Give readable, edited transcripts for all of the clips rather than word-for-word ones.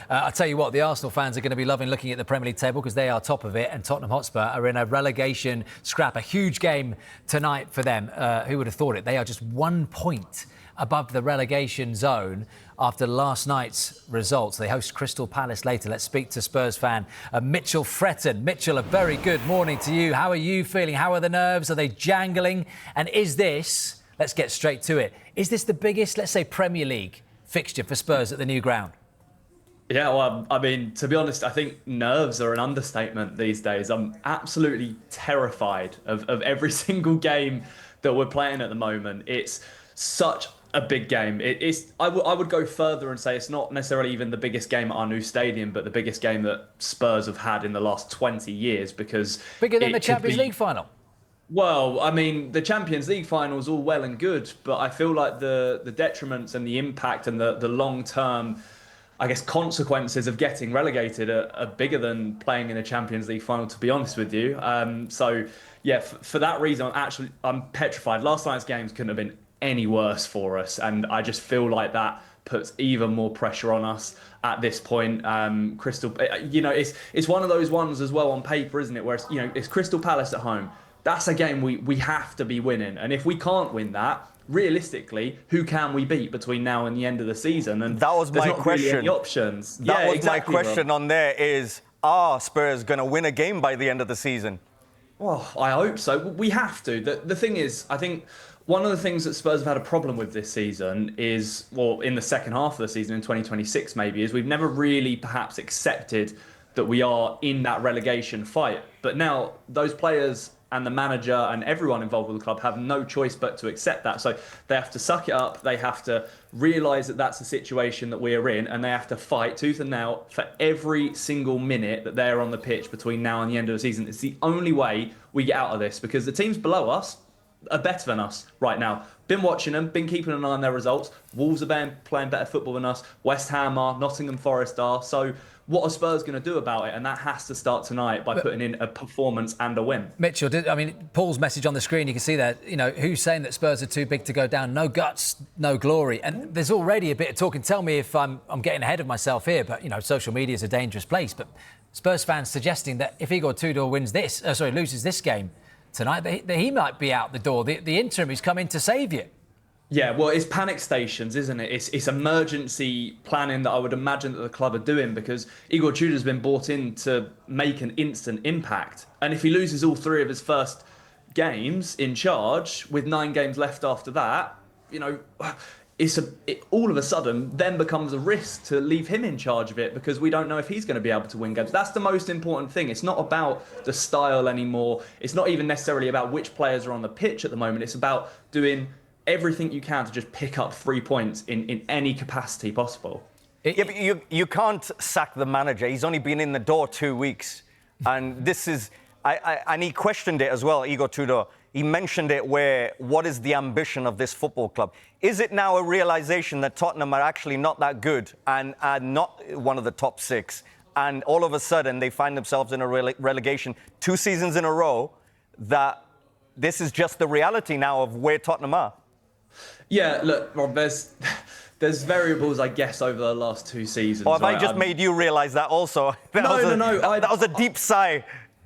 I'll tell you what, the Arsenal fans are going to be loving looking at the Premier League table because they are top of it, and Tottenham Hotspur are in a relegation scrap. A huge game tonight for them. Who would have thought it? They are just 1 point above the relegation zone after last night's results. They host Crystal Palace later. Let's speak to Spurs fan Mitchell Fretton. Mitchell, a very good morning to you. How are you feeling? How are the nerves? Are they jangling? And is this, let's get straight to it, is this the biggest, let's say, Premier League fixture for Spurs at the new ground? Yeah, well, I mean, to be honest, I think nerves are an understatement these days. I'm absolutely terrified of every single game that we're playing at the moment. It's such a big game. I would go further and say it's not necessarily even the biggest game at our new stadium, but the biggest game that Spurs have had in the last 20 years, because bigger than the Champions League final. Well, I mean, the Champions League final is all well and good, but I feel like the detriments and the impact and the long-term, I guess, consequences of getting relegated are bigger than playing in a Champions League final, to be honest with you. So, yeah, for that reason, I'm petrified. Last night's games couldn't have been any worse for us, and I just feel like that puts even more pressure on us at this point. Crystal, it's one of those ones as well on paper, isn't it? Where it's Crystal Palace at home. That's a game we have to be winning, and if we can't win that, realistically, who can we beat between now and the end of the season? And that was my question. Really any options. That was exactly my question, Rob. On there is, are Spurs going to win a game by the end of the season? Well, I hope so. We have to. The thing is, I think one of the things that Spurs have had a problem with this season is, well, in the second half of the season, in 2026 maybe, is we've never really perhaps accepted that we are in that relegation fight. But now those players and the manager and everyone involved with the club have no choice but to accept that. So they have to suck it up. They have to realise that that's the situation that we're in, and they have to fight tooth and nail for every single minute that they're on the pitch between now and the end of the season. It's the only way we get out of this, because the teams below us are better than us right now. Been watching them, been keeping an eye on their results. Wolves are playing better football than us. West Ham are, Nottingham Forest are. So what are Spurs going to do about it? And that has to start tonight by putting in a performance and a win. Mitchell, Paul's message on the screen, you can see that, who's saying that Spurs are too big to go down? No guts, no glory. And there's already a bit of talk, and tell me if I'm getting ahead of myself here, but, social media is a dangerous place. But Spurs fans suggesting that if Igor Tudor loses this game tonight, that he might be out the door. The interim who's come in to save you. Yeah, well, it's panic stations, isn't it? It's emergency planning that I would imagine that the club are doing, because Igor Tudor's been brought in to make an instant impact. And if he loses all three of his first games in charge, with 9 games left after that, it all of a sudden then becomes a risk to leave him in charge of it, because we don't know if he's going to be able to win games. That's the most important thing. It's not about the style anymore. It's not even necessarily about which players are on the pitch at the moment. It's about doing everything you can to just pick up 3 points in any capacity possible. Yeah, but you can't sack the manager. He's only been in the door 2 weeks. And this is... and he questioned it as well, Igor Tudor. He mentioned it what is the ambition of this football club? Is it now a realisation that Tottenham are actually not that good and are not one of the top 6? And all of a sudden, they find themselves in a relegation 2 seasons in a row, that this is just the reality now of where Tottenham are? Yeah, look, Rob, there's variables, I guess, over the last 2 seasons. Or have I just made you realise that also? No. That was a deep sigh.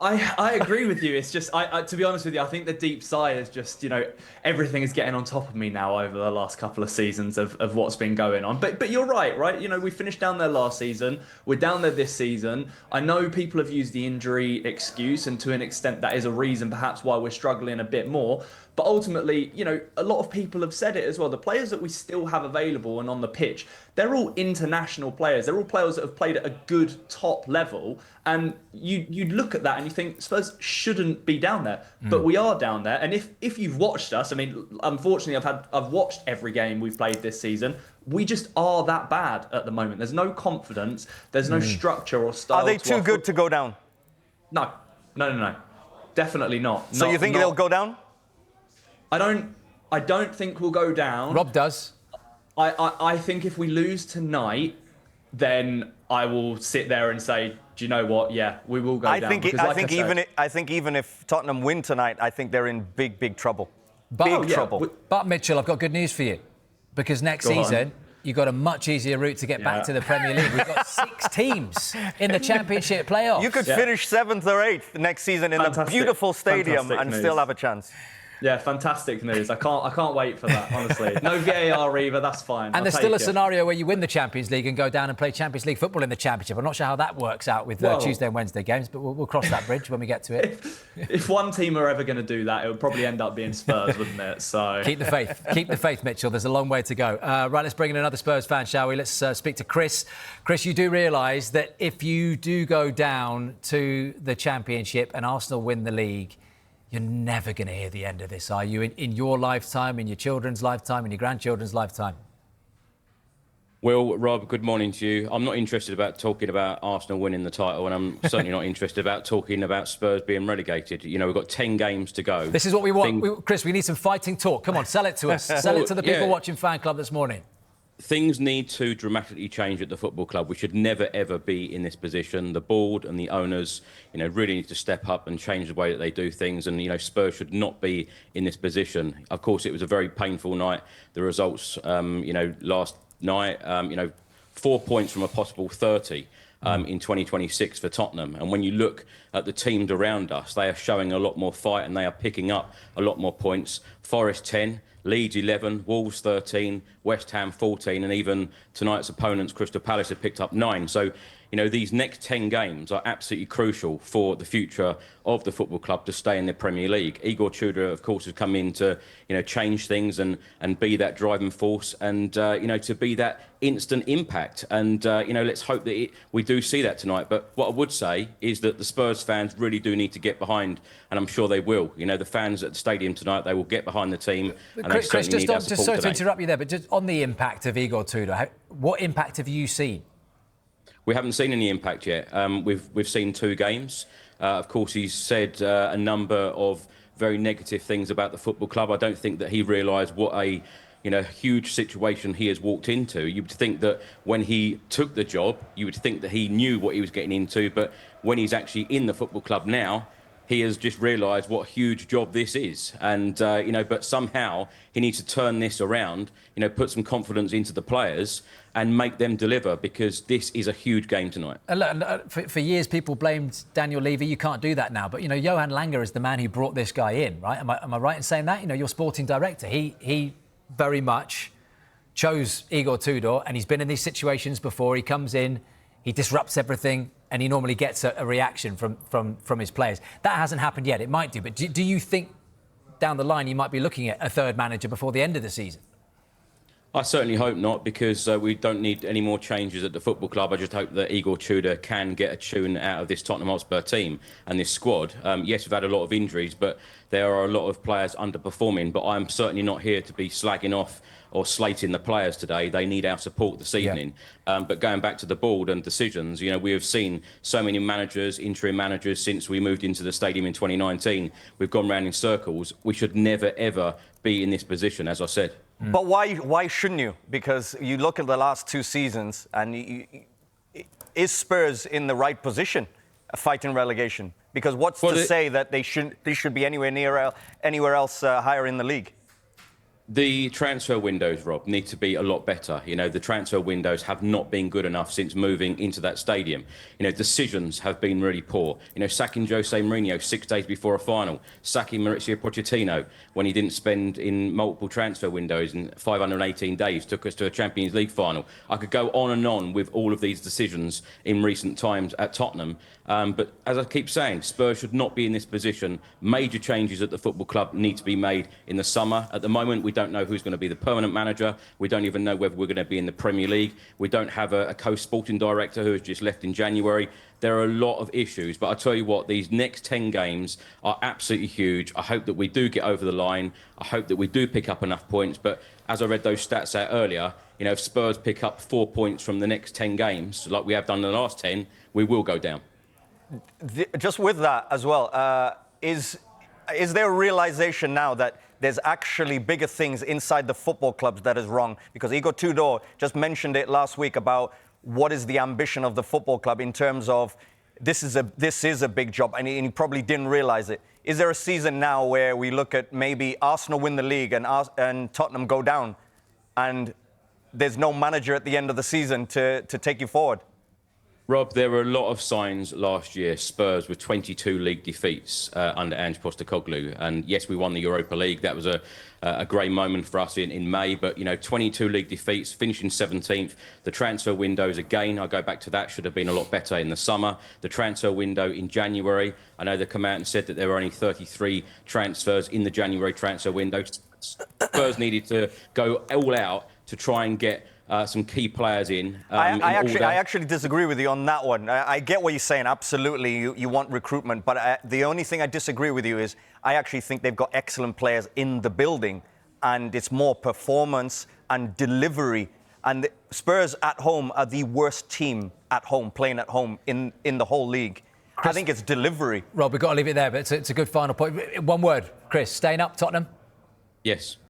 I agree with you. It's just, to be honest with you, I think the deep sigh is just, everything is getting on top of me now over the last couple of seasons of what's been going on. But you're right? We finished down there last season. We're down there this season. I know people have used the injury excuse, and to an extent that is a reason perhaps why we're struggling a bit more. But ultimately, a lot of people have said it as well. The players that we still have available and on the pitch, they're all international players. They're all players that have played at a good top level. And you'd look at that and you think Spurs shouldn't be down there. But we are down there. And if you've watched us, unfortunately, I've watched every game we've played this season. We just are that bad at the moment. There's no confidence. There's no structure or style. Are they too good to go down? No. Definitely not. So you think they'll go down? I don't think we'll go down. Rob does. I think if we lose tonight, then I will sit there and say, do you know what? Yeah, we will go down. I think even if Tottenham win tonight, I think they're in big trouble. Big trouble. But Mitchell, I've got good news for you, because next season you've got a much easier route to get back to the Premier League. We've got 6 teams in the Championship playoffs. You could finish 7th or 8th next season in a beautiful stadium and still have a chance. Yeah, fantastic news. I can't wait for that, honestly. No VAR either, that's fine. And there's still a scenario where you win the Champions League and go down and play Champions League football in the Championship. I'm not sure how that works out with Tuesday and Wednesday games, but we'll cross that bridge when we get to it. If one team are ever going to do that, it would probably end up being Spurs, wouldn't it? So keep the faith. Keep the faith, Mitchell. There's a long way to go. Right, let's bring in another Spurs fan, shall we? Let's speak to Chris. Chris, you do realise that if you do go down to the Championship and Arsenal win the league, you're never going to hear the end of this, are you? In your lifetime, in your children's lifetime, in your grandchildren's lifetime? Well, Rob, good morning to you. I'm not interested about talking about Arsenal winning the title, and I'm certainly not interested about talking about Spurs being relegated. You know, we've got 10 games to go. This is what we want. Chris, we need some fighting talk. Come on, sell it to us. Sell it to the people watching Fan Club this morning. Things need to dramatically change at the football club. We should never, ever be in this position. The board and the owners, really need to step up and change the way that they do things. And, Spurs should not be in this position. Of course, it was a very painful night. The results, last night, 4 points from a possible 30 in 2026 for Tottenham. And when you look at the teams around us, they are showing a lot more fight and they are picking up a lot more points. Forest 10. Leeds 11, Wolves 13, West Ham 14, and even tonight's opponents, Crystal Palace, have picked up 9. So, these next 10 games are absolutely crucial for the future of the football club to stay in the Premier League. Igor Tudor, of course, has come in to, change things and be that driving force and, to be that instant impact. And, let's hope that we do see that tonight. But what I would say is that the Spurs fans really do need to get behind, and I'm sure they will. The fans at the stadium tonight, they will get behind the team. And Chris, just sorry to interrupt you there, but just on the impact of Igor Tudor, what impact have you seen? We haven't seen any impact yet. We've seen 2 games. Of course, he's said a number of very negative things about the football club. I don't think that he realised what a huge situation he has walked into. You would think that when he took the job, you would think that he knew what he was getting into. But when he's actually in the football club now, he has just realised what a huge job this is. And, but somehow he needs to turn this around, put some confidence into the players and make them deliver, because this is a huge game tonight. For years, people blamed Daniel Levy. You can't do that now. But, Johan Langer is the man who brought this guy in, right? Am I right in saying that? Your sporting director, he very much chose Igor Tudor, and he's been in these situations before. He comes in, he disrupts everything, and he normally gets a reaction from his players. That hasn't happened yet. It might do. But do you think down the line you might be looking at a third manager before the end of the season? I certainly hope not, because we don't need any more changes at the football club. I just hope that Igor Tudor can get a tune out of this Tottenham Hotspur team and this squad. Yes, we've had a lot of injuries, but there are a lot of players underperforming. But I'm certainly not here to be slagging off or slating the players today. They need our support this evening. Yeah. But going back to the board and decisions, we have seen so many managers, interim managers, since we moved into the stadium in 2019. We've gone round in circles. We should never, ever be in this position, as I said. But why shouldn't you? Because you look at the last 2 seasons, and is Spurs in the right position fighting relegation? Because what's to say that they should be anywhere else higher in the league? The transfer windows, Rob, need to be a lot better. The transfer windows have not been good enough since moving into that stadium. Decisions have been really poor. Sacking Jose Mourinho 6 days before a final, sacking Mauricio Pochettino when he didn't spend in multiple transfer windows in 518 days, took us to a Champions League final. I could go on and on with all of these decisions in recent times at Tottenham. But as I keep saying, Spurs should not be in this position. Major changes at the football club need to be made in the summer. At the moment, we don't know who's going to be the permanent manager. We don't even know whether we're going to be in the Premier League. We don't have a co-sporting director who has just left in January. There are a lot of issues, but I tell you what, these next 10 games are absolutely huge. I hope that we do get over the line. I hope that we do pick up enough points. But as I read those stats out earlier, if Spurs pick up 4 points from the next 10 games, like we have done in the last 10, we will go down. Just with that as well, is there a realization now that there's actually bigger things inside the football clubs that is wrong? Because Igor Tudor just mentioned it last week about what is the ambition of the football club in terms of this is a big job, and he probably didn't realize it. Is there a season now where we look at maybe Arsenal win the league and Tottenham go down, and there's no manager at the end of the season to take you forward? Rob, there were a lot of signs last year. Spurs with 22 league defeats under Ange Postecoglou, and yes, we won the Europa League. That was a great moment for us in May. But 22 league defeats, finishing 17th. The transfer windows again. I go back to that. Should have been a lot better in the summer. The transfer window in January. I know they come out and said that there were only 33 transfers in the January transfer window. Spurs needed to go all out to try and get some key players in. I actually disagree with you on that one. I get what you're saying. Absolutely, you want recruitment. But the only thing I disagree with you is I actually think they've got excellent players in the building. And it's more performance and delivery. And Spurs at home are the worst team at home, playing at home in the whole league. Chris, I think it's delivery. Rob, we've got to leave it there, but it's a good final point. One word, Chris, staying up, Tottenham? Yes.